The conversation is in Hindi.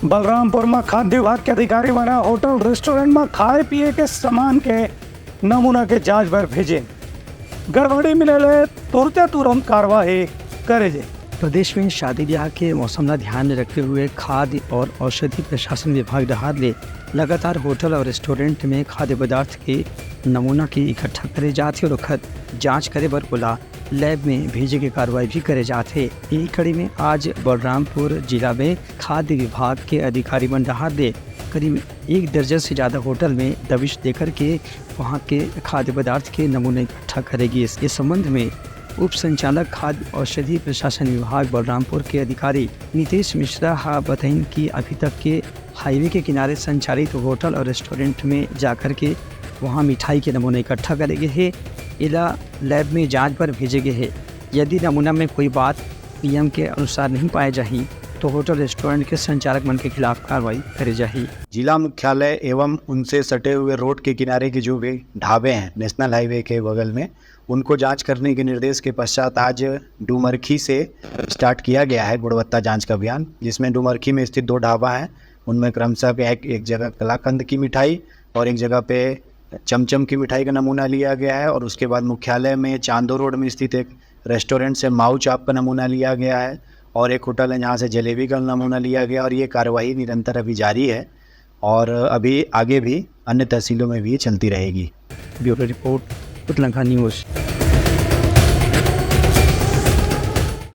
बलरामपुर में खाद्य विभाग के अधिकारी बना होटल रेस्टोरेंट में खाए पिए के सामान के नमूना के जांच पर भेजे। गड़बड़ी मिले तुरंत कार्रवाई करे जे। प्रदेश में शादी ब्याह के मौसम का ध्यान में रखते हुए खाद्य और औषधि प्रशासन विभाग डहार ले लगातार होटल और रेस्टोरेंट में खाद्य पदार्थ के नमूना की इकट्ठा करे जाते और वक्त जांच करे बर बोला लैब में भेजे के कार्रवाई भी करे जाते। यही कड़ी में आज बलरामपुर जिला में खाद्य विभाग के अधिकारी डहार ले करीब 1 दर्जन से ज़्यादा होटल में दबिश देकर के वहाँ के खाद्य पदार्थ के नमूने इकट्ठा करेगी। इसके संबंध में उप संचालक खाद्य औषधि प्रशासन विभाग बलरामपुर के अधिकारी नीतीश मिश्रा बताइन कि अभी तक के हाईवे के किनारे संचालित होटल और रेस्टोरेंट में जाकर के वहां मिठाई के नमूने इकट्ठा करे गए हैं, इला लैब में जांच पर भेजे गए हैं। यदि नमूना में कोई बात नियम के अनुसार नहीं पाए जाही तो होटल रेस्टोरेंट के संचालक मन के खिलाफ कार्रवाई करे जाही। जिला मुख्यालय एवं उनसे सटे हुए रोड के किनारे के जो भी ढाबे हैं नेशनल हाईवे के बगल में, उनको जांच करने के निर्देश के पश्चात आज डुमरखी से स्टार्ट किया गया है गुणवत्ता जांच का अभियान, जिसमें डुमरखी में स्थित 2 ढाबा हैं। उनमें क्रमशः एक जगह कलाकंद की मिठाई और एक जगह पे चमचम की मिठाई का नमूना लिया गया है। और उसके बाद मुख्यालय में चांदो रोड में स्थित एक रेस्टोरेंट से माऊ चाप का नमूना लिया गया है और एक होटल है जहाँ से जलेबी का नमूना लिया गया। और ये कार्रवाई निरंतर अभी जारी है और अभी आगे भी अन्य तहसीलों में भी चलती रहेगी। Bureau report Uttarakhand news.